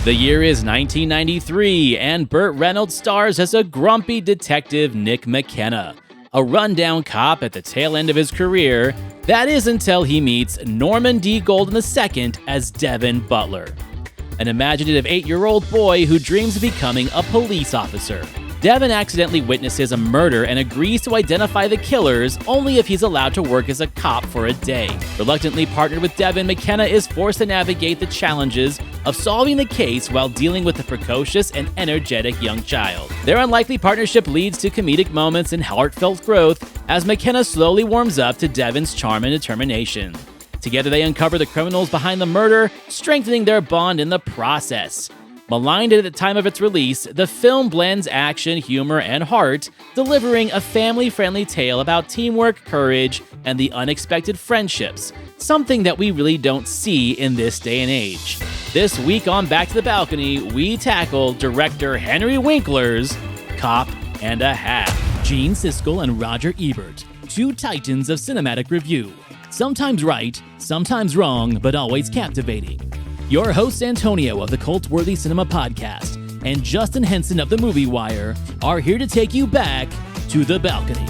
The year is 1993, and Burt Reynolds stars as a grumpy detective Nick McKenna, a rundown cop at the tail end of his career. That is until he meets Norman D. Golden II as Devon Butler, an imaginative 8-year-old boy who dreams of becoming a police officer. Devon accidentally witnesses a murder and agrees to identify the killers only if he's allowed to work as a cop for a day. Reluctantly partnered with Devon, McKenna is forced to navigate the challenges of solving the case while dealing with a precocious and energetic young child. Their unlikely partnership leads to comedic moments and heartfelt growth as McKenna slowly warms up to Devon's charm and determination. Together they uncover the criminals behind the murder, strengthening their bond in the process. Maligned at the time of its release, the film blends action, humor, and heart, delivering a family-friendly tale about teamwork, courage, and the unexpected friendships, something that we really don't see in this day and age. This week on Back to the Balcony, we tackle director Henry Winkler's Cop and a Half. Gene Siskel and Roger Ebert, two titans of cinematic review. Sometimes right, sometimes wrong, but always captivating. Your hosts Antonio of the Cult-Worthy Cinema Podcast and Justin Henson of the Movie Wire are here to take you back to the balcony.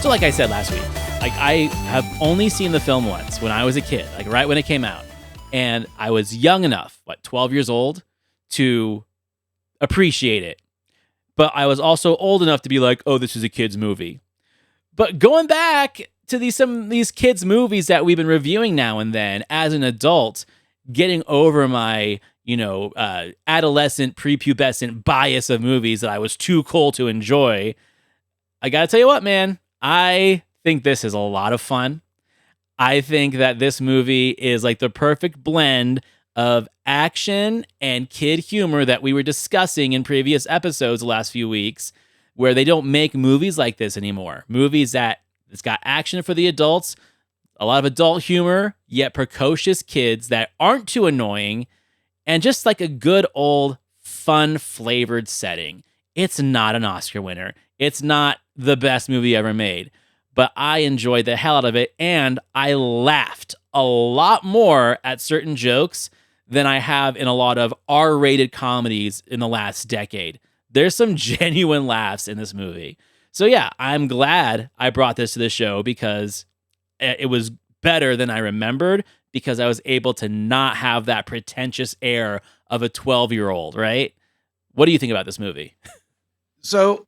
So like I said last week, I have only seen the film once when I was a kid, right when it came out. And I was young enough, 12 years old, to appreciate it. But I was also old enough to be like, oh, this is a kid's movie. But going back to some of these kids' movies that we've been reviewing now and then, as an adult, getting over my, adolescent, prepubescent bias of movies that I was too cool to enjoy, I gotta tell you what, man, I think this is a lot of fun. I think that this movie is like the perfect blend of action and kid humor that we were discussing in previous episodes the last few weeks, where they don't make movies like this anymore. Movies that it's got action for the adults, a lot of adult humor, yet precocious kids that aren't too annoying, and just like a good old fun flavored setting. It's not an Oscar winner. It's not the best movie ever made. But I enjoyed the hell out of it, and I laughed a lot more at certain jokes than I have in a lot of R-rated comedies in the last decade. There's some genuine laughs in this movie. So yeah, I'm glad I brought this to the show because it was better than I remembered, because I was able to not have that pretentious air of a 12-year-old, right? What do you think about this movie? So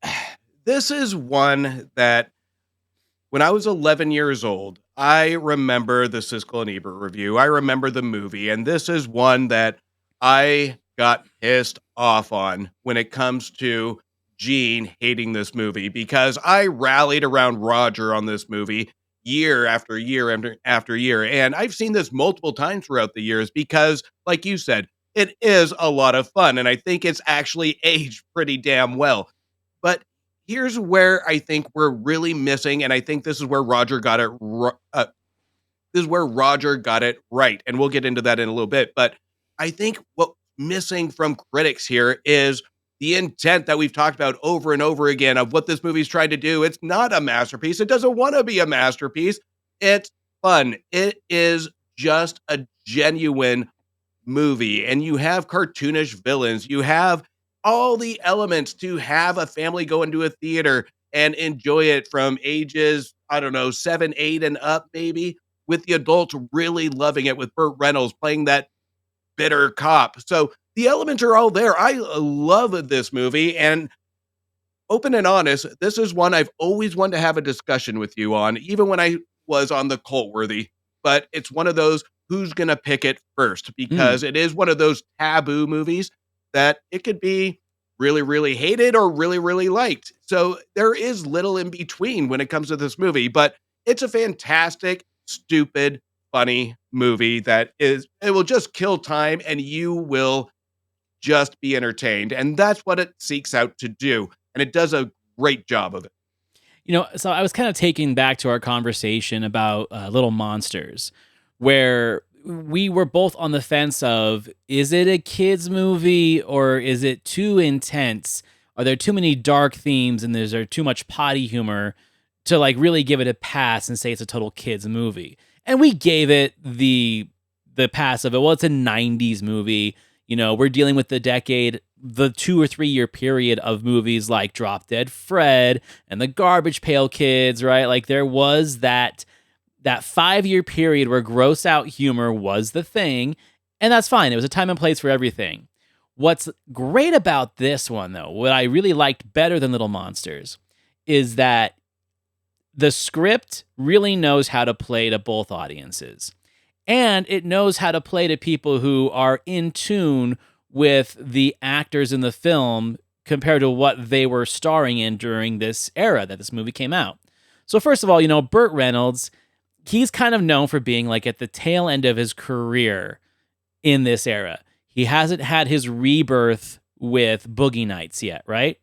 this is one that when I was 11 years old, I remember the Siskel and Ebert review. I remember the movie, and this is one that I got pissed off on when it comes to Gene hating this movie, because I rallied around Roger on this movie year after year after year. And I've seen this multiple times throughout the years because, like you said, it is a lot of fun, and I think it's actually aged pretty damn well. But here's where I think we're really missing, and I think this is where Roger got it. Right, and we'll get into that in a little bit. But I think what's missing from critics here is the intent that we've talked about over and over again of what this movie's trying to do. It's not a masterpiece. It doesn't want to be a masterpiece. It's fun. It is just a genuine movie, and you have cartoonish villains. You have all the elements to have a family go into a theater and enjoy it from ages, 7, 8 and up, maybe, with the adults really loving it, with Burt Reynolds playing that bitter cop. So the elements are all there. I love this movie, and open and honest, this is one I've always wanted to have a discussion with you on, even when I was on the Cult-Worthy, but it's one of those, who's going to pick it first? Because it is one of those taboo movies that it could be really, really hated or really, really liked. So there is little in between when it comes to this movie, but it's a fantastic, stupid, funny movie that it will just kill time and you will just be entertained. And that's what it seeks out to do. And it does a great job of it. So I was kind of taken back to our conversation about Little Monsters, where we were both on the fence of, is it a kids movie or is it too intense? Are there too many dark themes and is there too much potty humor to like really give it a pass and say it's a total kids movie? And we gave it the pass of it. Well, it's a 90s movie. You know, we're dealing with the decade, the 2 or 3 year period of movies like Drop Dead Fred and the Garbage Pail Kids, right? Like there was that 5-year period where gross out humor was the thing, and that's fine. It was a time and place for everything. What's great about this one, though, what I really liked better than Little Monsters, is that the script really knows how to play to both audiences. And it knows how to play to people who are in tune with the actors in the film compared to what they were starring in during this era that this movie came out. So first of all, you know, Burt Reynolds, he's kind of known for being like at the tail end of his career in this era. He hasn't had his rebirth with Boogie Nights yet, right?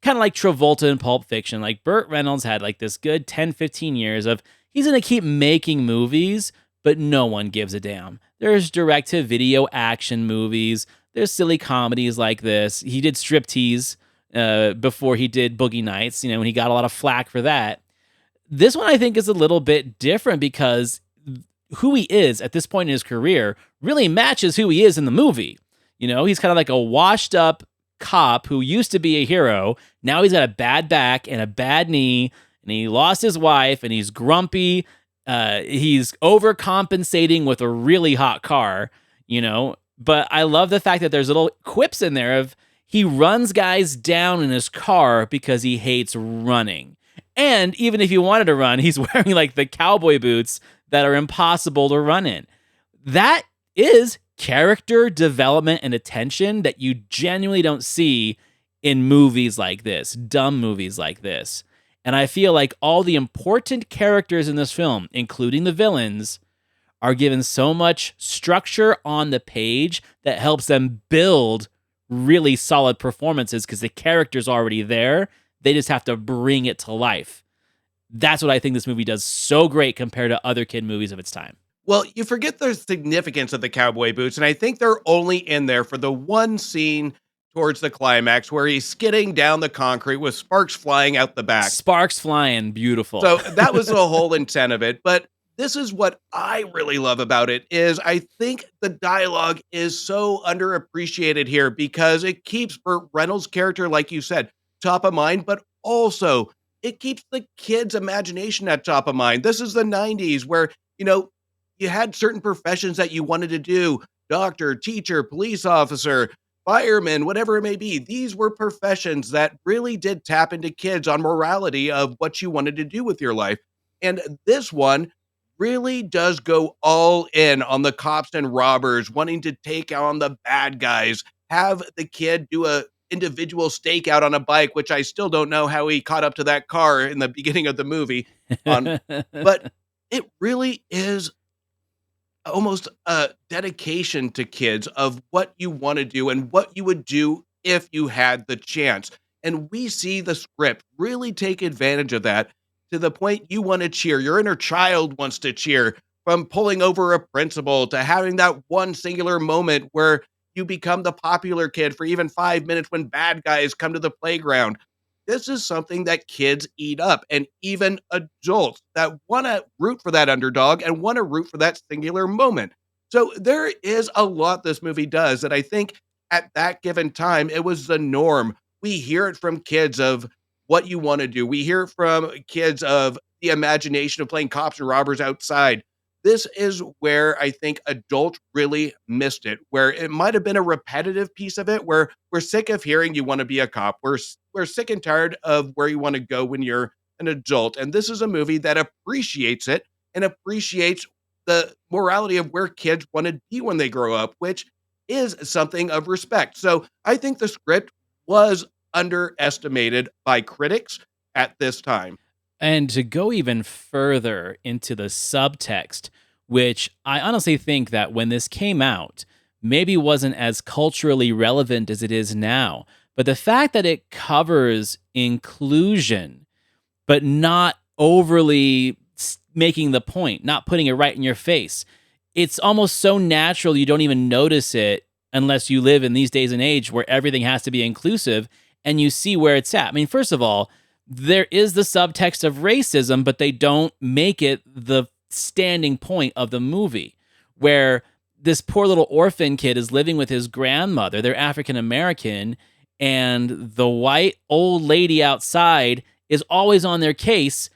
Kind of like Travolta in Pulp Fiction. Like Burt Reynolds had like this good 10, 15 years of he's going to keep making movies, but no one gives a damn. There's direct-to-video action movies. There's silly comedies like this. He did Striptease before he did Boogie Nights, you know, and he got a lot of flack for that. This one I think is a little bit different because who he is at this point in his career really matches who he is in the movie. You know, he's kind of like a washed up cop who used to be a hero. Now he's got a bad back and a bad knee, and he lost his wife, and he's grumpy. He's overcompensating with a really hot car, you know. But I love the fact that there's little quips in there of he runs guys down in his car because he hates running. And even if he wanted to run, he's wearing like the cowboy boots that are impossible to run in. That is character development and attention that you genuinely don't see in movies like this, dumb movies like this. And I feel like all the important characters in this film, including the villains, are given so much structure on the page that helps them build really solid performances because the character's already there. They just have to bring it to life. That's what I think this movie does so great compared to other kid movies of its time. Well, you forget the significance of the cowboy boots, and I think they're only in there for the one scene towards the climax where he's skidding down the concrete with sparks flying out the back. Sparks flying, beautiful. So that was the whole intent of it. But this is what I really love about it is I think the dialogue is so underappreciated here because it keeps Burt Reynolds' character, like you said, top of mind, but also it keeps the kids' imagination at top of mind. This is the 90s where, you know, you had certain professions that you wanted to do, doctor, teacher, police officer, fireman, whatever it may be. These were professions that really did tap into kids on morality of what you wanted to do with your life. And this one really does go all in on the cops and robbers wanting to take on the bad guys, have the kid do a individual stakeout on a bike, which I still don't know how he caught up to that car in the beginning of the movie. But it really is almost a dedication to kids of what you want to do and what you would do if you had the chance. And we see the script really take advantage of that to the point you want to cheer. Your inner child wants to cheer, from pulling over a principal to having that one singular moment where you become the popular kid for even 5 minutes when bad guys come to the playground. This is something that kids eat up, and even adults that want to root for that underdog and want to root for that singular moment. So there is a lot this movie does that I think at that given time, it was the norm. We hear it from kids of what you want to do. We hear it from kids of the imagination of playing cops and robbers outside. This is where I think adults really missed it, where it might have been a repetitive piece of it, where we're sick of hearing you want to be a cop. We're sick and tired of where you want to go when you're an adult. And this is a movie that appreciates it and appreciates the morality of where kids want to be when they grow up, which is something of respect. So I think the script was underestimated by critics at this time. And to go even further into the subtext, which I honestly think that when this came out, maybe wasn't as culturally relevant as it is now. But the fact that it covers inclusion, but not overly making the point, not putting it right in your face. it's almost so natural you don't even notice it unless you live in these days and age where everything has to be inclusive and you see where it's at. I mean, first of all, there is the subtext of racism, but they don't make it the standing point of the movie, where this poor little orphan kid is living with his grandmother. They're African American, and the white old lady outside is always on their case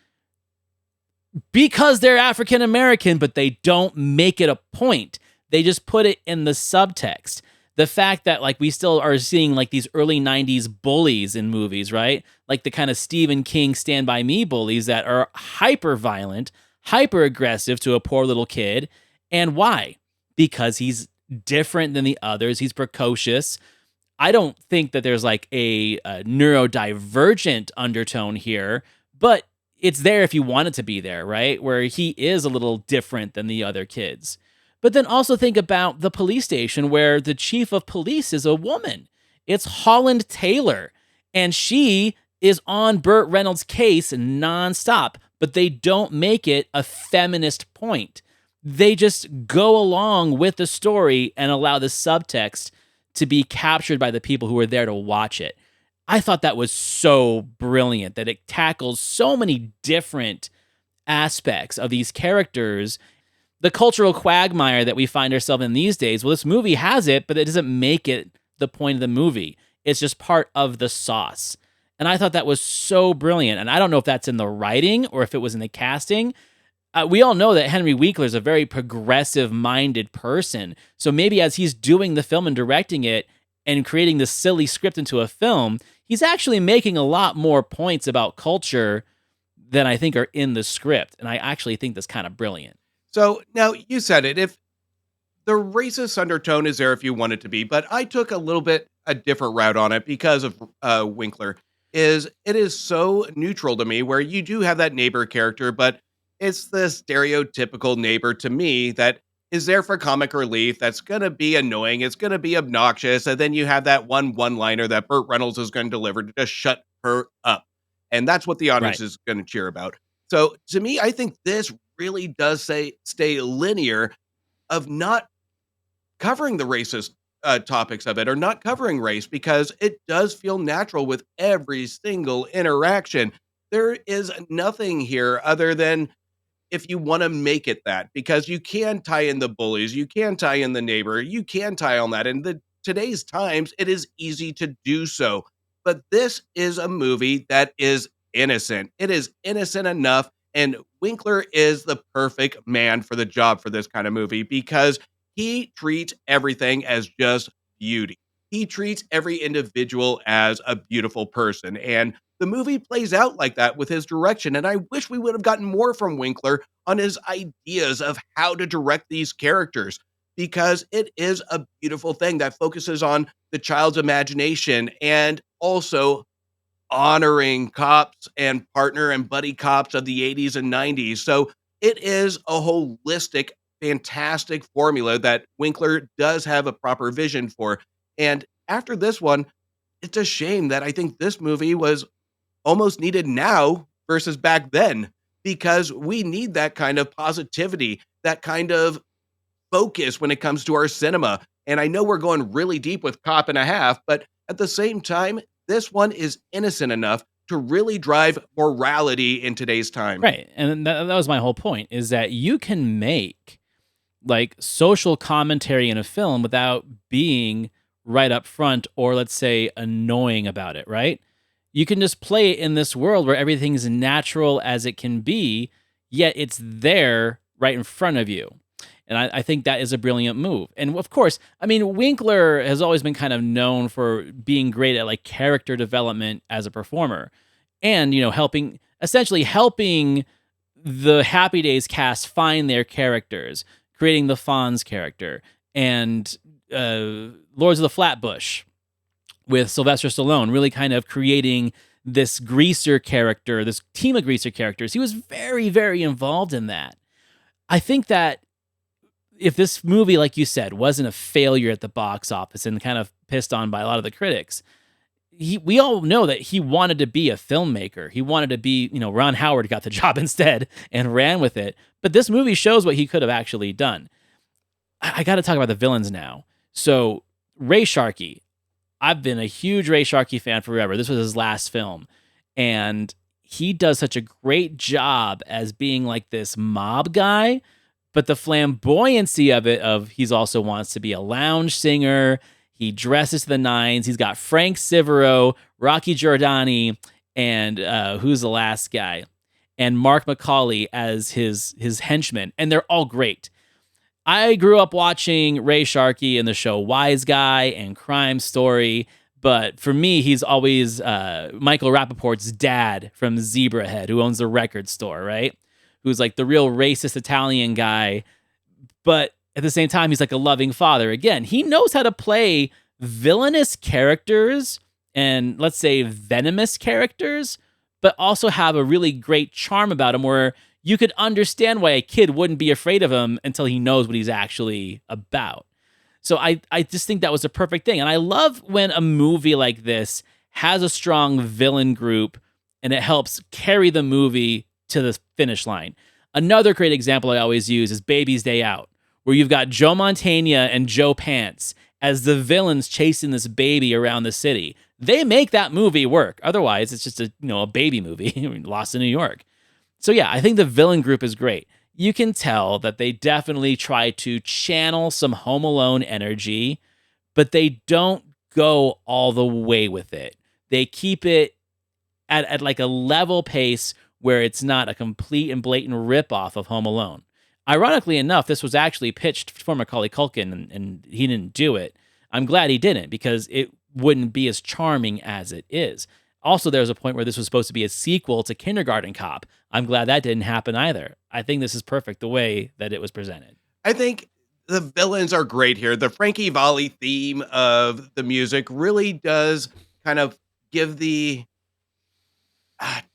because they're African American, but they don't make it a point. They just put it in the subtext. The fact that like we still are seeing like these early 90s bullies in movies, right? Like the kind of Stephen King Stand By Me bullies that are hyper violent, hyper aggressive to a poor little kid. And why? Because he's different than the others. He's precocious. I don't think that there's like a neurodivergent undertone here, but it's there if you want it to be there, right? Where he is a little different than the other kids. But then also think about the police station where the chief of police is a woman. It's Holland Taylor, and she is on Burt Reynolds' case nonstop, but they don't make it a feminist point. They just go along with the story and allow the subtext to be captured by the people who are there to watch it. I thought that was so brilliant that it tackles so many different aspects of these characters. The cultural quagmire that we find ourselves in these days, well, this movie has it, but it doesn't make it the point of the movie. It's just part of the sauce. And I thought that was so brilliant. And I don't know if that's in the writing or if it was in the casting. We all know that Henry Winkler is a very progressive-minded person. So maybe as he's doing the film and directing it and creating this silly script into a film, he's actually making a lot more points about culture than I think are in the script. And I actually think that's kind of brilliant. So now you said it. If the racist undertone is there if you want it to be, but I took a little bit a different route on it because of Winkler. It is so neutral to me where you do have that neighbor character, but it's the stereotypical neighbor to me that is there for comic relief. That's going to be annoying. It's going to be obnoxious. And then you have that one-liner that Burt Reynolds is going to deliver to just shut her up. And that's what the audience is going to cheer about. So to me, I think this really does stay linear of not covering the racist topics of it or not covering race because it does feel natural with every single interaction. There is nothing here other than if you want to make it that, because you can tie in the bullies, you can tie in the neighbor, you can tie on that. And today's times, it is easy to do so. But this is a movie that is innocent. It is innocent enough. And Winkler is the perfect man for the job for this kind of movie because he treats everything as just beauty. He treats every individual as a beautiful person. And the movie plays out like that with his direction. And I wish we would have gotten more from Winkler on his ideas of how to direct these characters because it is a beautiful thing that focuses on the child's imagination and also honoring cops and partner and buddy cops of the 80s and 90s. So it is a holistic, fantastic formula that Winkler does have a proper vision for. And after this one, it's a shame that I think this movie was almost needed now versus back then, because we need that kind of positivity, that kind of focus when it comes to our cinema. And I know we're going really deep with Cop and a Half, but at the same time, this one is innocent enough to really drive morality in today's time. Right. And that was my whole point, is that you can make like social commentary in a film without being right up front or let's say annoying about it, right? You can just play it in this world where everything's natural as it can be, yet it's there right in front of you. And I think that is a brilliant move. And of course, I mean, Winkler has always been kind of known for being great at like character development as a performer and, you know, essentially helping the Happy Days cast find their characters, creating the Fonz character and Lords of the Flatbush with Sylvester Stallone, really kind of creating this greaser character, this team of greaser characters. He was very, very involved in that. I think that if this movie, like you said, wasn't a failure at the box office and kind of pissed on by a lot of the critics, we all know that he wanted to be a filmmaker. He wanted to be, you know, Ron Howard got the job instead and ran with it. But this movie shows what he could have actually done. I got to talk about the villains now. So Ray Sharkey, I've been a huge Ray Sharkey fan forever. This was his last film, and he does such a great job as being like this mob guy, but the flamboyancy of he's also wants to be a lounge singer. He dresses to the nines. He's got Frank Sivero, Rocky Giordani, and who's the last guy? And Mark McCauley as his henchmen, and they're all great. I grew up watching Ray Sharkey in the show Wise Guy and Crime Story, but for me, he's always Michael Rappaport's dad from Zebrahead, who owns the record store, right? Who's like the real racist Italian guy, but at the same time, he's like a loving father. Again, he knows how to play villainous characters and, let's say, venomous characters, but also have a really great charm about him where you could understand why a kid wouldn't be afraid of him until he knows what he's actually about. So I just think that was a perfect thing. And I love when a movie like this has a strong villain group and it helps carry the movie to the finish line. Another great example I always use is Baby's Day Out, where you've got Joe Mantegna and Joe Pants as the villains chasing this baby around the city. They make that movie work. Otherwise, it's just a baby movie, Lost in New York. So yeah, I think the villain group is great. You can tell that they definitely try to channel some Home Alone energy, but they don't go all the way with it. They keep it at like a level pace where it's not a complete and blatant ripoff of Home Alone. Ironically enough, this was actually pitched for Macaulay Culkin, and he didn't do it. I'm glad he didn't, because it wouldn't be as charming as it is. Also, there was a point where this was supposed to be a sequel to Kindergarten Cop. I'm glad that didn't happen either. I think this is perfect the way that it was presented. I think the villains are great here. The Frankie Valli theme of the music really does kind of give the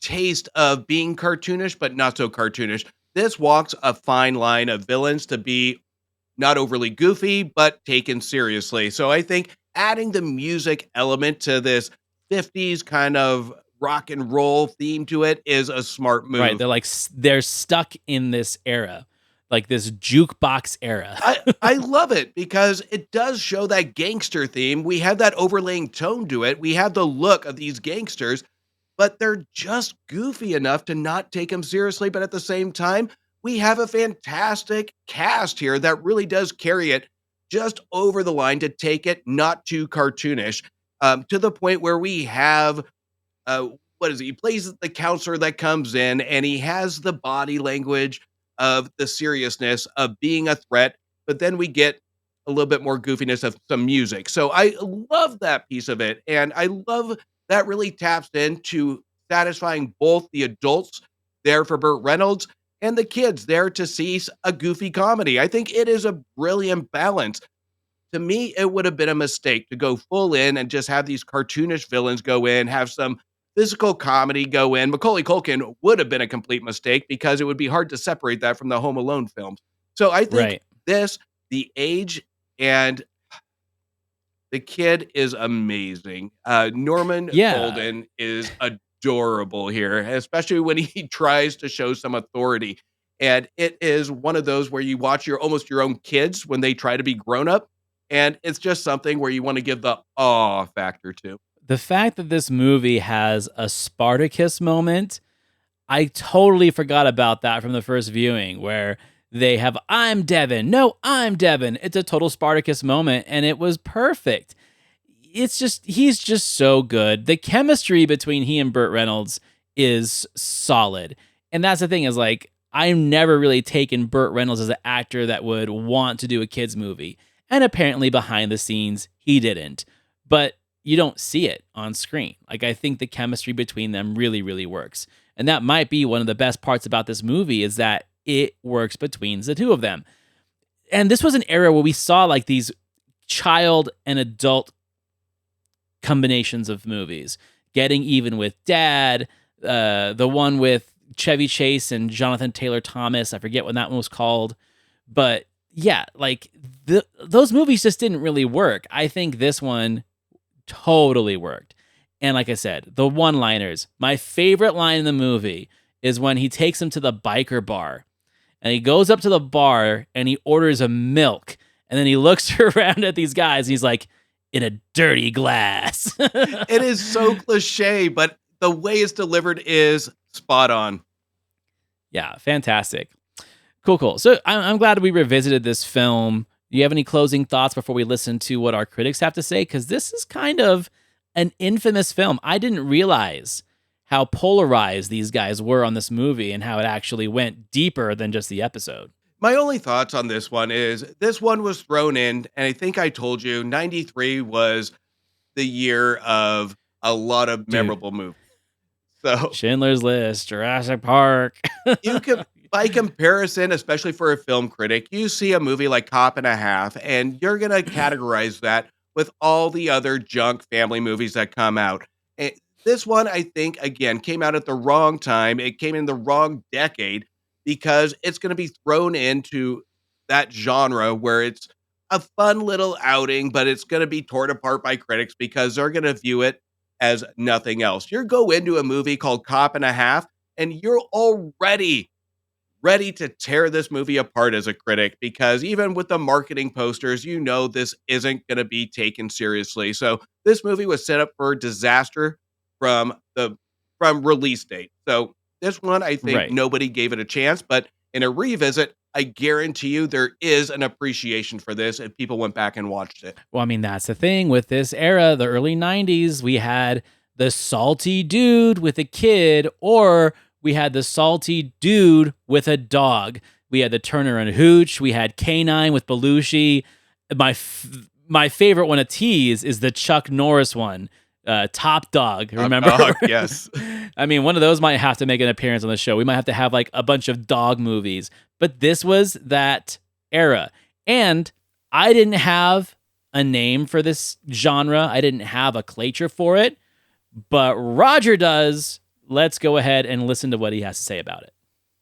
taste of being cartoonish, but not so cartoonish. This walks a fine line of villains to be not overly goofy, but taken seriously. So I think adding the music element to this 50s kind of rock and roll theme to it is a smart move. Right. They're stuck in this era, like this jukebox era. I love it because it does show that gangster theme. We have that overlaying tone to it. We have the look of these gangsters, but they're just goofy enough to not take them seriously. But at the same time, we have a fantastic cast here that really does carry it just over the line to take it not too cartoonish, to the point where we have, what is it? He plays the counselor that comes in, and he has the body language of the seriousness of being a threat, but then we get a little bit more goofiness of some music. So I love that piece of it, and I love that really taps into satisfying both the adults there for Burt Reynolds and the kids there to see a goofy comedy. I think it is a brilliant balance. To me, it would have been a mistake to go full in and just have these cartoonish villains go in, have some physical comedy go in. Macaulay Culkin would have been a complete mistake because it would be hard to separate that from the Home Alone films. So I think the age and the kid is amazing. Norman Bolden is adorable here, especially when he tries to show some authority. And it is one of those where you watch almost your own kids when they try to be grown up. And it's just something where you want to give the awe factor to. The fact that this movie has a Spartacus moment, I totally forgot about that from the first viewing, where they have, I'm Devon. No, I'm Devon. It's a total Spartacus moment, and it was perfect. It's just, he's just so good. The chemistry between he and Burt Reynolds is solid. And that's the thing is, like, I've never really taken Burt Reynolds as an actor that would want to do a kid's movie. And apparently behind the scenes, he didn't. But you don't see it on screen. Like, I think the chemistry between them really, really works. And that might be one of the best parts about this movie, is that it works between the two of them. And this was an era where we saw like these child and adult combinations of movies. Getting Even with Dad, the one with Chevy Chase and Jonathan Taylor Thomas. I forget what that one was called. But yeah, like those movies just didn't really work. I think this one totally worked. And like I said, the one-liners. My favorite line in the movie is when he takes him to the biker bar. And he goes up to the bar and he orders a milk. And then he looks around at these guys and he's like, in a dirty glass. It is so cliche, but the way it's delivered is spot on. Yeah, fantastic. Cool. So I'm glad we revisited this film. Do you have any closing thoughts before we listen to what our critics have to say? Because this is kind of an infamous film. I didn't realize how polarized these guys were on this movie and how it actually went deeper than just the episode. My only thoughts on this one is this one was thrown in, and I think I told you 93 was the year of a lot of memorable movies. So Schindler's List, Jurassic Park. you can, by comparison, especially for a film critic, you see a movie like Cop and a Half, and you're going to categorize that with all the other junk family movies that come out. This one, I think, again, came out at the wrong time. It came in the wrong decade because it's going to be thrown into that genre where it's a fun little outing, but it's going to be torn apart by critics because they're going to view it as nothing else. You go into a movie called Cop and a Half, and you're already ready to tear this movie apart as a critic because even with the marketing posters, you know this isn't going to be taken seriously. So this movie was set up for disaster from release date. So this one, I think nobody gave it a chance, but in a revisit, I guarantee you there is an appreciation for this if people went back and watched it. Well, I mean, that's the thing with this era, the early 90s, we had the salty dude with a kid, or we had the salty dude with a dog. We had the Turner and Hooch. We had K-9 with Belushi. My favorite one to tease is the Chuck Norris one. Top Dog, remember? Dog, yes. I mean, one of those might have to make an appearance on the show. We might have to have like a bunch of dog movies, but this was that era. And I didn't have a name for this genre. I didn't have a clature for it, but Roger does. Let's go ahead and listen to what he has to say about it.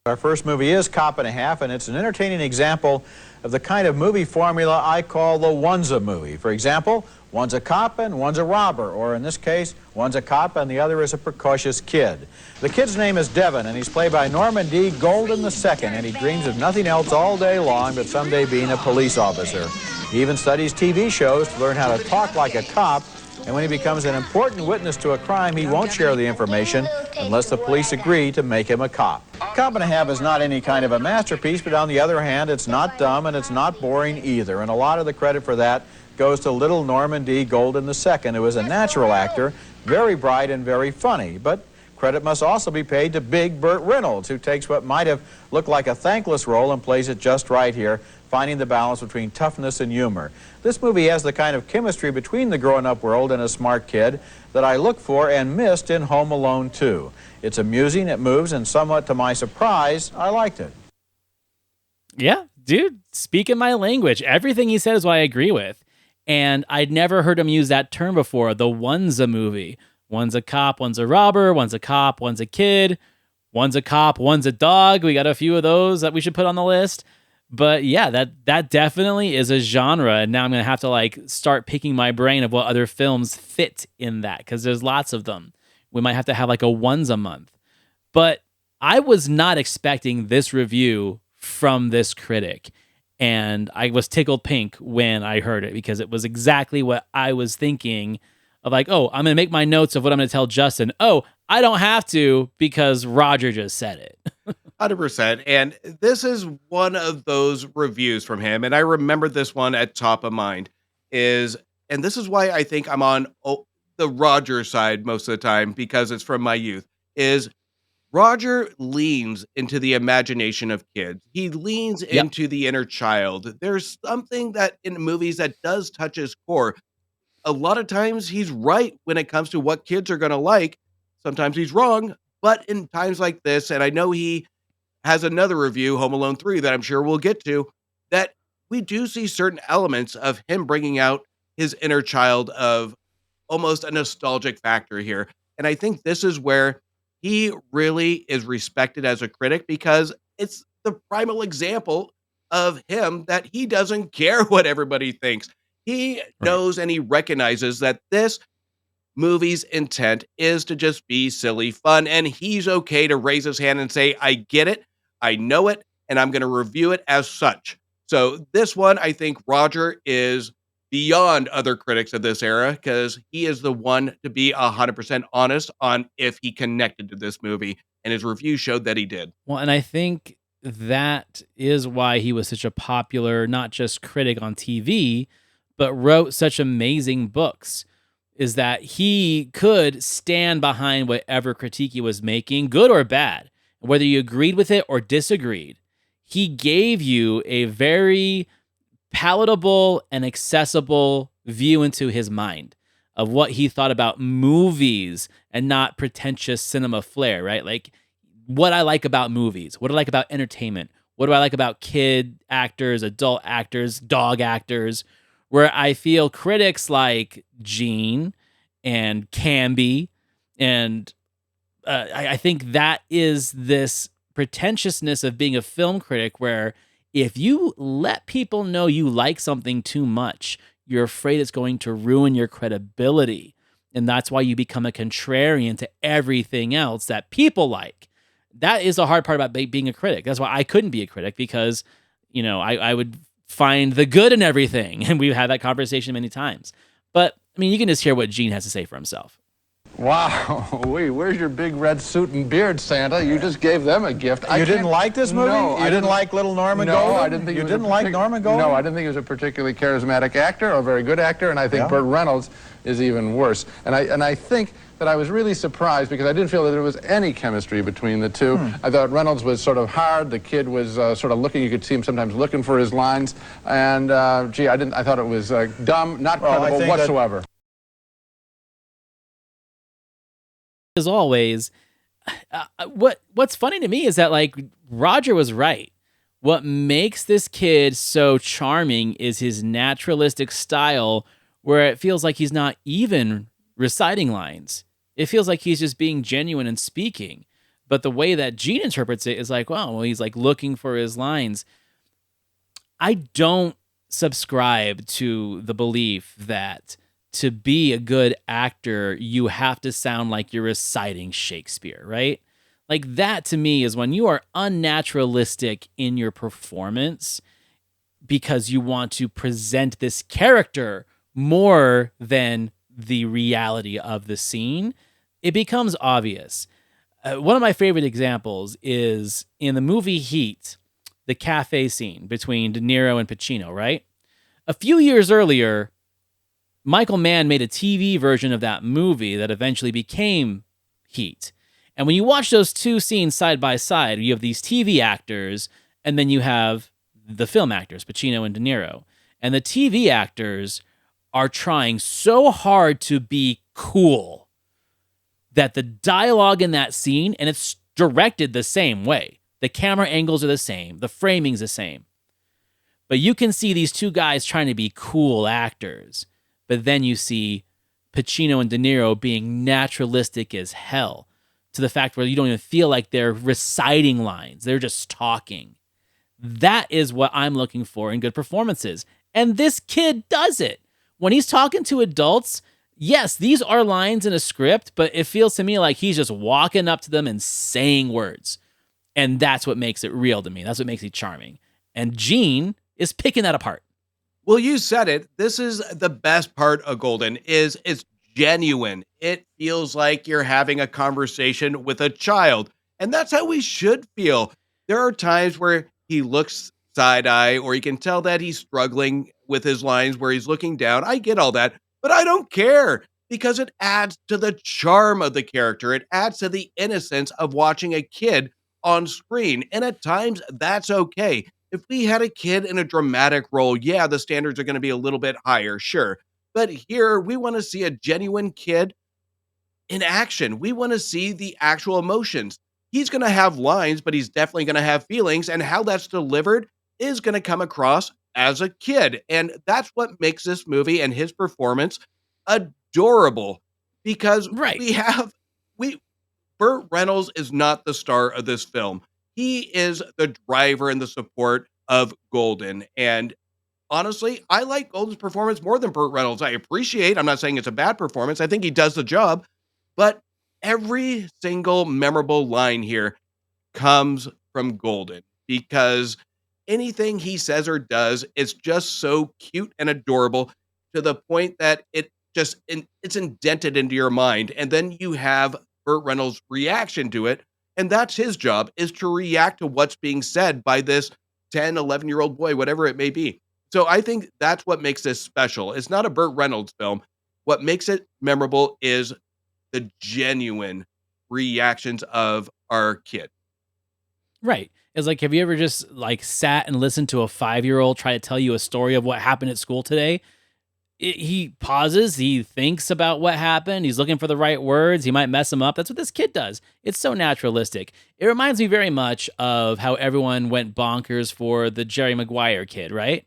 Our first movie is Cop and a Half, and it's an entertaining example of the kind of movie formula I call the one's a movie. For example, one's a cop and one's a robber, or in this case, one's a cop and the other is a precocious kid. The kid's name is Devon, and he's played by Norman D. Golden II, and he dreams of nothing else all day long but someday being a police officer. He even studies TV shows to learn how to talk like a cop, and when he becomes an important witness to a crime, he won't share the information unless the police agree to make him a cop. Cop and a Half is not any kind of a masterpiece, but on the other hand, it's not dumb and it's not boring either, and a lot of the credit for that goes to little Norman D. Golden II, who is a natural actor, very bright and very funny. But credit must also be paid to big Burt Reynolds, who takes what might have looked like a thankless role and plays it just right here, finding the balance between toughness and humor. This movie has the kind of chemistry between the grown-up world and a smart kid that I look for and missed in Home Alone 2. It's amusing, it moves, and somewhat to my surprise, I liked it. Yeah, dude, speaking my language. Everything he said is what I agree with. And I'd never heard him use that term before, the one's a movie. One's a cop, one's a robber, one's a cop, one's a kid, one's a cop, one's a dog. We got a few of those that we should put on the list. But yeah, that definitely is a genre. And now I'm going to have to like start picking my brain of what other films fit in that, because there's lots of them. We might have to have like a ones a month. But I was not expecting this review from this critic. And I was tickled pink when I heard it because it was exactly what I was thinking of, like, oh, I'm going to make my notes of what I'm going to tell Justin. Oh, I don't have to because Roger just said it. 100%. And this is one of those reviews from him. And I remember this one at top of mind and this is why I think I'm on the Roger side most of the time, because it's from my youth, is Roger leans into the imagination of kids. He leans into the inner child. There's something that in movies that does touch his core. A lot of times he's right when it comes to what kids are going to like. Sometimes he's wrong, but in times like this, and I know he has another review, Home Alone 3, that I'm sure we'll get to, that we do see certain elements of him bringing out his inner child of almost a nostalgic factor here. And I think this is where he really is respected as a critic, because it's the primal example of him that he doesn't care what everybody thinks. He knows and he recognizes that this movie's intent is to just be silly fun, and he's okay to raise his hand and say, I get it, I know it, and I'm going to review it as such. So this one, I think Roger is beyond other critics of this era because he is the one to be 100% honest on if he connected to this movie, and his review showed that he did. Well, and I think that is why he was such a popular, not just critic on TV, but wrote such amazing books, is that he could stand behind whatever critique he was making, good or bad, whether you agreed with it or disagreed. He gave you a very palatable and accessible view into his mind of what he thought about movies and not pretentious cinema flair, right? Like, what I like about movies, what I like about entertainment, what do I like about kid actors, adult actors, dog actors, where I feel critics like Gene and Canby, and I think that is this pretentiousness of being a film critic where if you let people know you like something too much, you're afraid it's going to ruin your credibility. And that's why you become a contrarian to everything else that people like. That is a hard part about being a critic. That's why I couldn't be a critic, because, I would find the good in everything. And we've had that conversation many times. But, I mean, you can just hear what Gene has to say for himself. Wow, where's your big red suit and beard, Santa? You just gave them a gift. You didn't like this movie? No, you didn't like Little Norman Golden? No, I didn't think you didn't like Norman Golden? No, I didn't think he was a particularly charismatic actor or a very good actor, and I think Burt Reynolds is even worse. And I think that I was really surprised because I didn't feel that there was any chemistry between the two. I thought Reynolds was sort of hard. The kid was sort of looking. You could see him sometimes looking for his lines. And I thought it was dumb, not credible whatsoever. As always, what's funny to me is that, like, Roger was right. What makes this kid so charming is his naturalistic style, where it feels like he's not even reciting lines. It feels like he's just being genuine and speaking. But the way that Gene interprets it is like, well, he's like looking for his lines. I don't subscribe to the belief that to be a good actor, you have to sound like you're reciting Shakespeare, right? Like, that to me is when you are unnaturalistic in your performance because you want to present this character more than the reality of the scene. It becomes obvious. One of my favorite examples is in the movie Heat, the cafe scene between De Niro and Pacino, right? A few years earlier, Michael Mann made a TV version of that movie that eventually became Heat. And when you watch those two scenes side by side, you have these TV actors, and then you have the film actors, Pacino and De Niro. And the TV actors are trying so hard to be cool that the dialogue in that scene, and it's directed the same way. The camera angles are the same. The framing's the same. But you can see these two guys trying to be cool actors. But then you see Pacino and De Niro being naturalistic as hell, to the fact where you don't even feel like they're reciting lines. They're just talking. That is what I'm looking for in good performances. And this kid does it. When he's talking to adults, yes, these are lines in a script, but it feels to me like he's just walking up to them and saying words. And that's what makes it real to me. That's what makes it charming. And Gene is picking that apart. Well, you said it. This is the best part of Golden is it's genuine. It feels like you're having a conversation with a child. And that's how we should feel. There are times where he looks side-eye or you can tell that he's struggling with his lines where he's looking down. I get all that, but I don't care because it adds to the charm of the character. It adds to the innocence of watching a kid on screen. And at times that's okay. If we had a kid in a dramatic role, yeah, the standards are going to be a little bit higher, sure. But here, we want to see a genuine kid in action. We want to see the actual emotions. He's going to have lines, but he's definitely going to have feelings, and how that's delivered is going to come across as a kid. And that's what makes this movie and his performance adorable, because Burt Reynolds is not the star of this film. He is the driver and the support of Golden. And honestly, I like Golden's performance more than Burt Reynolds. I'm not saying it's a bad performance. I think he does the job. But every single memorable line here comes from Golden because anything he says or does is just so cute and adorable to the point that it's indented into your mind. And then you have Burt Reynolds' reaction to it. And that's his job, is to react to what's being said by this 10, 11-year-old boy, whatever it may be. So I think that's what makes this special. It's not a Burt Reynolds film. What makes it memorable is the genuine reactions of our kid. Right. It's like, have you ever just like sat and listened to a 5-year-old try to tell you a story of what happened at school today? He pauses, he thinks about what happened, he's looking for the right words, he might mess him up. That's what this kid does. It's so naturalistic. It reminds me very much of how everyone went bonkers for the Jerry Maguire kid, right?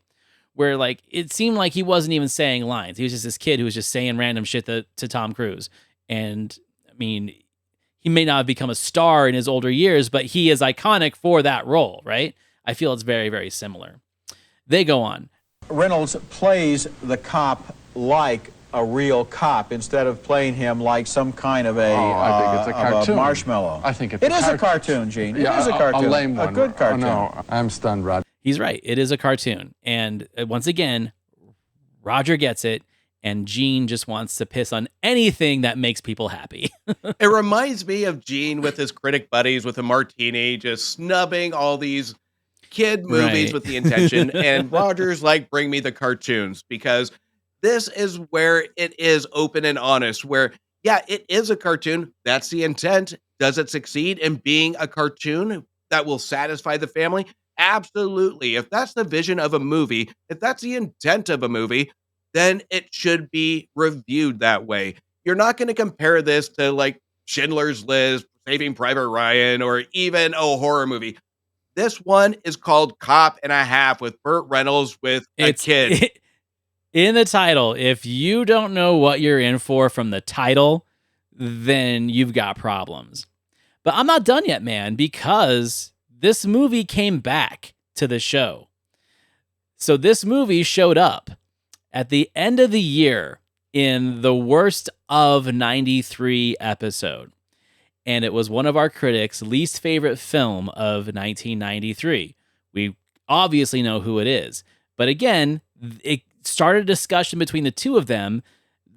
Where like it seemed like he wasn't even saying lines. He was just this kid who was just saying random shit to Tom Cruise. And I mean, he may not have become a star in his older years, but he is iconic for that role, right? I feel it's very, very similar. They go on. Reynolds plays the cop like a real cop instead of playing him like some kind of I think it's a cartoon. Marshmallow. I think it is a cartoon, Gene. It is a cartoon. A lame one. A good cartoon. Oh, no, I'm stunned, Rod. He's right. It is a cartoon. And once again, Roger gets it, and Gene just wants to piss on anything that makes people happy. It reminds me of Gene with his critic buddies with a martini, just snubbing all these kid movies with the intention. And Roger's like, bring me the cartoons, because this is where it is open and honest, where, yeah, it is a cartoon. That's the intent. Does it succeed in being a cartoon that will satisfy the family? Absolutely. If that's the vision of a movie, if that's the intent of a movie, then it should be reviewed that way. You're not going to compare this to like Schindler's List, Saving Private Ryan, or even a horror movie. This one is called Cop and a Half with Burt Reynolds with a kid. In the title, if you don't know what you're in for from the title, then you've got problems. But I'm not done yet, man, because this movie came back to the show. So this movie showed up at the end of the year in the Worst of 93 episode. And it was one of our critics' least favorite film of 1993. We obviously know who it is. But again, it started a discussion between the two of them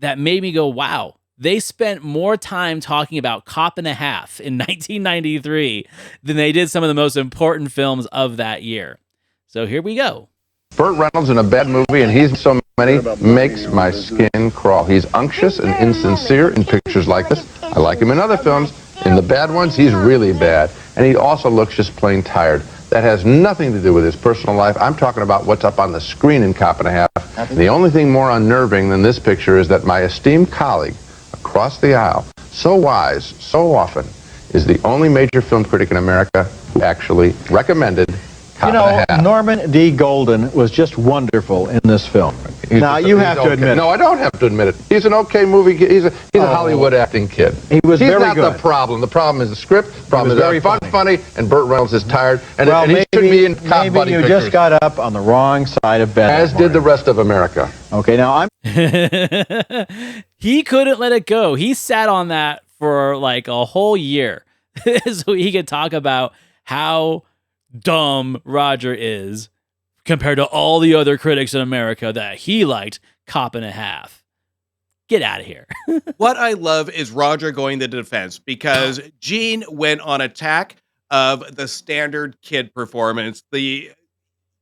that made me go, wow, they spent more time talking about Cop and a Half in 1993 than they did some of the most important films of that year. So here we go. Burt Reynolds in a bad movie, and he's so many, makes my skin crawl. He's unctuous and insincere in pictures like this. I like him in other films. In the bad ones, he's really bad. And he also looks just plain tired. That has nothing to do with his personal life. I'm talking about what's up on the screen in Cop and a Half. And the only thing more unnerving than this picture is that my esteemed colleague across the aisle, so wise, so often, is the only major film critic in America who actually recommended Cop and a Half. Norman D. Golden was just wonderful in this film. You have to admit it. No, I don't have to admit it. He's an okay movie. He's a Hollywood acting kid. He was very good. He's not the problem. The problem is the script. The problem is very funny, and Burt Reynolds is tired. And, well, and he should be in cop buddy you pictures. Just got up on the wrong side of bed. As did the rest of America. Okay, now I'm... He couldn't let it go. He sat on that for like a whole year so he could talk about how dumb Roger is compared to all the other critics in America that he liked Cop and a Half. Get out of here. What I love is Roger going the defense, because Gene went on attack of the standard kid performance,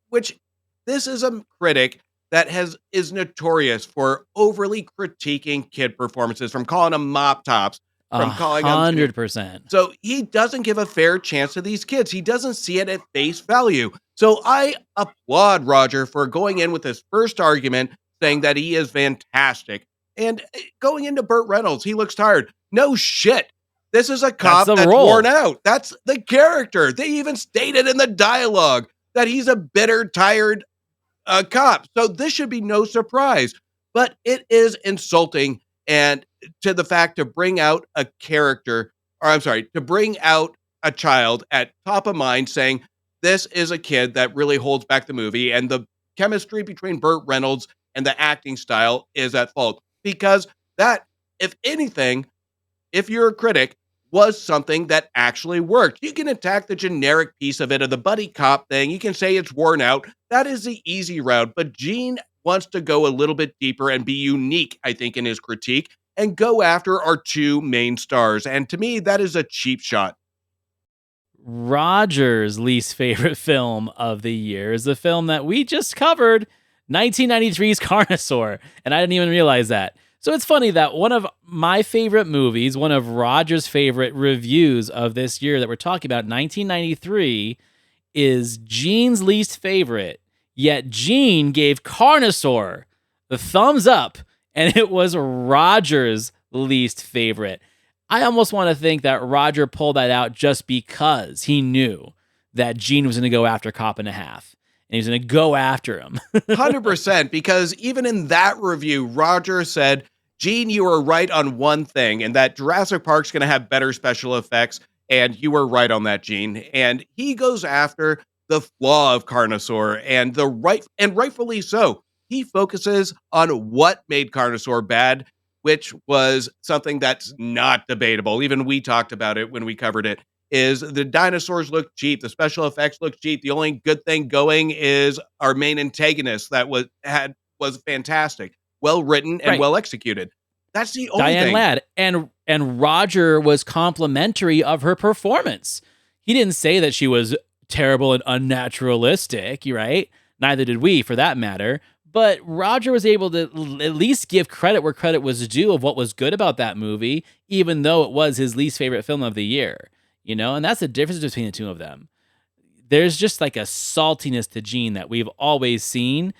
which this is a critic that is notorious for overly critiquing kid performances, from calling them mop tops, from calling them 100%. So he doesn't give a fair chance to these kids. He doesn't see it at face value. So I applaud Roger for going in with his first argument, saying that he is fantastic. And going into Burt Reynolds, he looks tired. No shit. This is a cop that's worn out. That's the character. They even stated in the dialogue that he's a bitter, tired cop. So this should be no surprise. But it is insulting, and to the fact to bring out a character, to bring out a child at top of mind saying this is a kid that really holds back the movie, and the chemistry between Burt Reynolds and the acting style is at fault. Because that, if anything, if you're a critic, was something that actually worked. You can attack the generic piece of it, of the buddy cop thing. You can say it's worn out. That is the easy route. But Gene wants to go a little bit deeper and be unique, I think, in his critique and go after our two main stars. And to me, that is a cheap shot. Roger's least favorite film of the year is the film that we just covered, 1993's Carnosaur, and I didn't even realize that. So it's funny that one of my favorite movies, one of Roger's favorite reviews of this year that we're talking about, 1993, is Gene's least favorite, yet Gene gave Carnosaur the thumbs up, and it was Roger's least favorite. I almost want to think that Roger pulled that out just because he knew that Gene was going to go after Cop and a Half. And he was going to go after him. 100%, because even in that review, Roger said, Gene, you were right on one thing, and that Jurassic Park's going to have better special effects, and you were right on that, Gene. And he goes after the flaw of Carnosaur, and rightfully so. He focuses on what made Carnosaur bad, which was something that's not debatable. Even we talked about it when we covered it, is the dinosaurs look cheap. The special effects look cheap. The only good thing going is our main antagonist that was fantastic, well written and Right. well executed. That's the only Diane thing. Ladd. And Roger was complimentary of her performance. He didn't say that she was terrible and unnaturalistic, right? Neither did we, for that matter. But Roger was able to at least give credit where credit was due of what was good about that movie, even though it was his least favorite film of the year. And that's the difference between the two of them. There's just like a saltiness to Gene that we've always seen.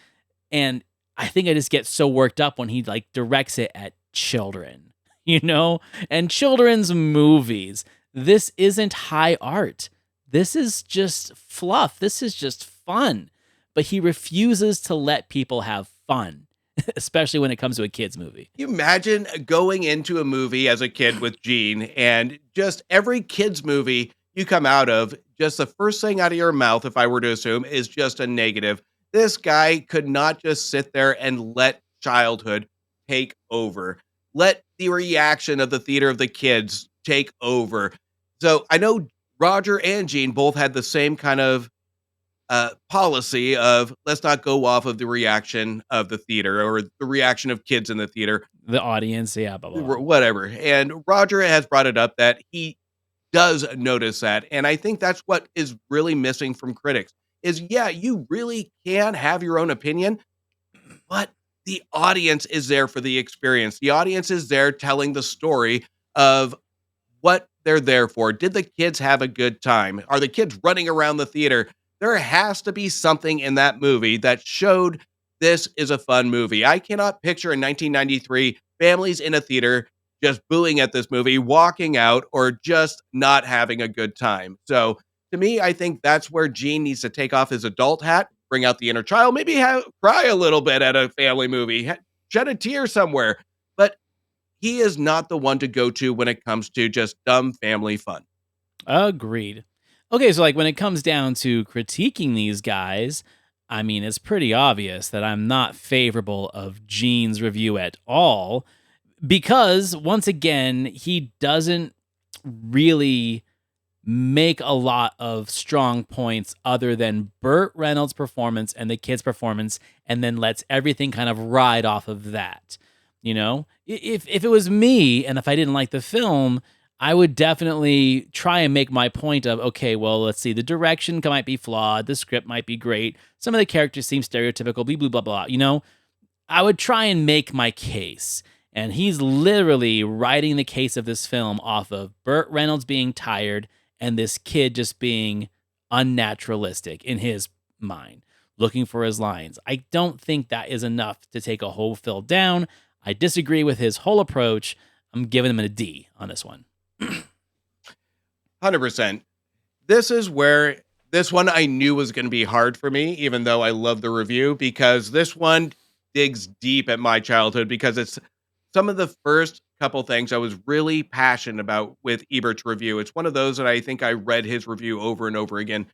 And I think I just get so worked up when he like directs it at children, and children's movies. This isn't high art. This is just fluff. This is just fun. But he refuses to let people have fun, especially when it comes to a kid's movie. You imagine going into a movie as a kid with Gene, and just every kid's movie you come out of, just the first thing out of your mouth, if I were to assume, is just a negative. This guy could not just sit there and let childhood take over. Let the reaction of the theater of the kids take over. So I know Roger and Gene both had the same kind of policy of let's not go off of the reaction of the theater or the reaction of kids in the theater. The audience, yeah, blah, blah, blah. Whatever. And Roger has brought it up that he does notice that. And I think that's what is really missing from critics is, yeah, you really can have your own opinion, but the audience is there for the experience. The audience is there telling the story of what they're there for. Did the kids have a good time? Are the kids running around the theater? There has to be something in that movie that showed this is a fun movie. I cannot picture in 1993 families in a theater just booing at this movie, walking out, or just not having a good time. So to me, I think that's where Gene needs to take off his adult hat, bring out the inner child, maybe cry a little bit at a family movie, shed a tear somewhere. But he is not the one to go to when it comes to just dumb family fun. Agreed. Okay, so like when it comes down to critiquing these guys, I mean, it's pretty obvious that I'm not favorable of Gene's review at all because, once again, he doesn't really make a lot of strong points other than Burt Reynolds' performance and the kid's performance, and then lets everything kind of ride off of that. If it was me and if I didn't like the film, I would definitely try and make my point of, okay, well, let's see, the direction might be flawed, the script might be great, some of the characters seem stereotypical, blah, blah, blah, I would try and make my case. And he's literally writing the case of this film off of Burt Reynolds being tired and this kid just being unnaturalistic in his mind, looking for his lines. I don't think that is enough to take a whole film down. I disagree with his whole approach. I'm giving him a D on this one. 100%. This is where this one I knew was going to be hard for me, even though I love the review, because this one digs deep at my childhood because it's some of the first couple things I was really passionate about with Ebert's review. It's one of those that I think I read his review over and over again.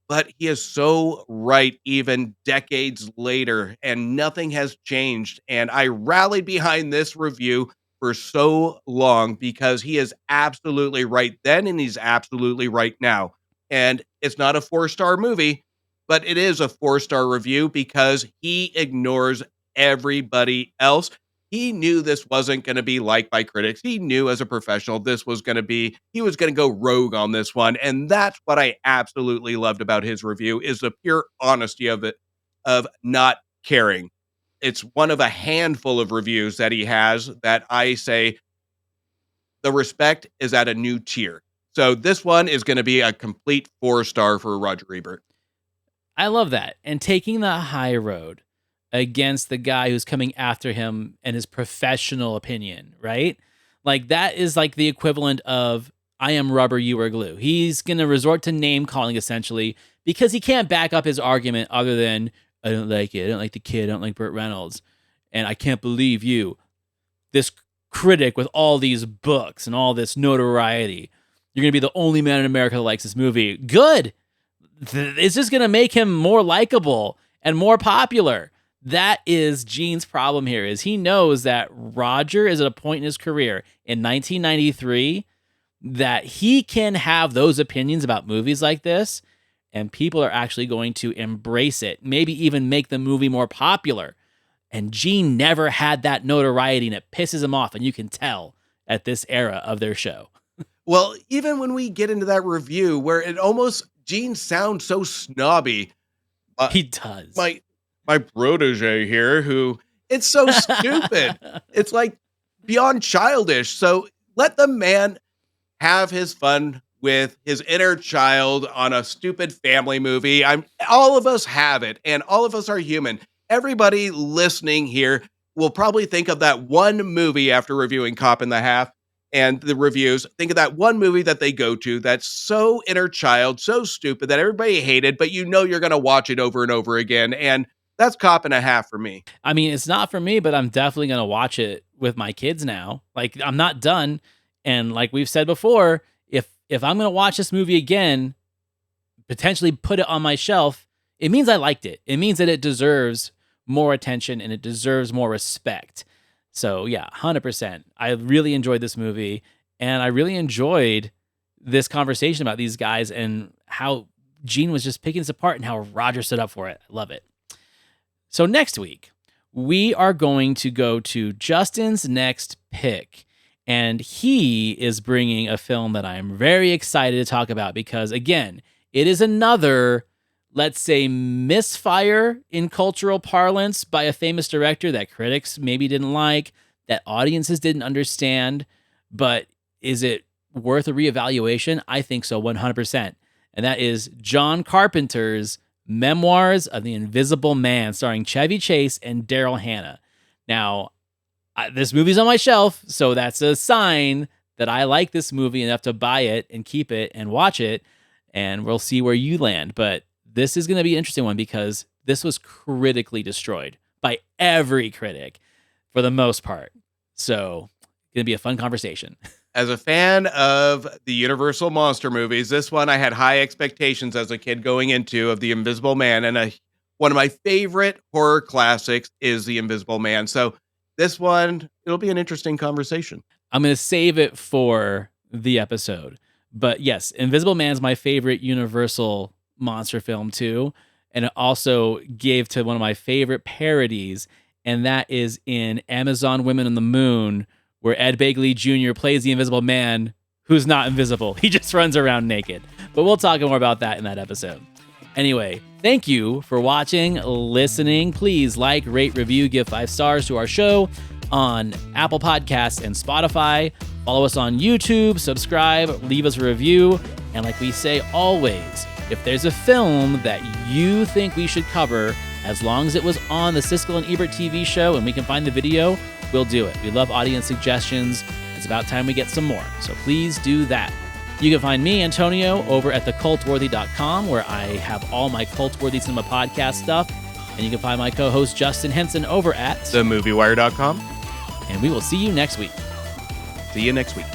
But he is so right, even decades later, and nothing has changed. And I rallied behind this review for so long because he is absolutely right then and he's absolutely right now. And it's not a 4-star movie, but it is a 4-star review because he ignores everybody else. He knew this wasn't going to be liked by critics. He knew as a professional he was going to go rogue on this one. And that's what I absolutely loved about his review is the pure honesty of it, of not caring. It's one of a handful of reviews that he has that I say the respect is at a new tier. So this one is going to be a complete 4-star for Roger Ebert. I love that. And taking the high road against the guy who's coming after him and his professional opinion, right? Like that is like the equivalent of I am rubber, you are glue. He's going to resort to name calling essentially because he can't back up his argument other than I don't like it. I don't like the kid. I don't like Burt Reynolds. And I can't believe you, this critic with all these books and all this notoriety. You're going to be the only man in America that likes this movie. Good. It's just going to make him more likable and more popular. That is Gene's problem here, is he knows that Roger is at a point in his career in 1993 that he can have those opinions about movies like this, and people are actually going to embrace it, maybe even make the movie more popular. And Gene never had that notoriety, and it pisses him off, and you can tell at this era of their show. Well, even when we get into that review where it almost, Gene sounds so snobby. He does. My protege here, who, it's so stupid. It's like beyond childish. So let the man have his fun with his inner child on a stupid family movie. All of us have it, and all of us are human. Everybody listening here will probably think of that one movie after reviewing Cop in the Half and the reviews. Think of that one movie that they go to that's so inner child, so stupid that everybody hated, but you know you're going to watch it over and over again. And that's Cop and a Half for me. I mean, it's not for me, but I'm definitely going to watch it with my kids now. Like, I'm not done. And like we've said before, if I'm going to watch this movie again, potentially put it on my shelf, it means I liked it. It means that it deserves more attention and it deserves more respect. So yeah, 100%. I really enjoyed this movie, and I really enjoyed this conversation about these guys and how Gene was just picking this apart and how Roger stood up for it. I love it. So next week, we are going to go to Justin's next pick, and he is bringing a film that I am very excited to talk about because, again, it is another, let's say, misfire in cultural parlance by a famous director that critics maybe didn't like, that audiences didn't understand, but is it worth a reevaluation? I think so, 100%. And that is John Carpenter's Memoirs of the Invisible Man, starring Chevy Chase and Daryl Hannah. Now, this movie's on my shelf, so that's a sign that I like this movie enough to buy it and keep it and watch it, and we'll see where you land. But this is going to be an interesting one because this was critically destroyed by every critic for the most part. So, going to be a fun conversation. As a fan of the Universal monster movies, this one I had high expectations as a kid going into of The Invisible Man, and one of my favorite horror classics is The Invisible Man. So this one, it'll be an interesting conversation. I'm going to save it for the episode. But yes, Invisible Man's my favorite Universal monster film too, and it also gave to one of my favorite parodies, and that is in Amazon Women on the Moon, where Ed Begley Jr. plays the Invisible Man, who's not invisible. He just runs around naked. But we'll talk more about that in that episode. Anyway, thank you for watching, listening. Please like, rate, review, give 5 stars to our show on Apple Podcasts and Spotify. Follow us on YouTube, subscribe, leave us a review. And like we say always, if there's a film that you think we should cover, as long as it was on the Siskel and Ebert TV show and we can find the video, we'll do it. We love audience suggestions. It's about time we get some more. So please do that. You can find me, Antonio, over at thecultworthy.com, where I have all my Cultworthy Cinema podcast stuff. And you can find my co-host, Justin Henson, over at themoviewire.com. And we will see you next week. See you next week.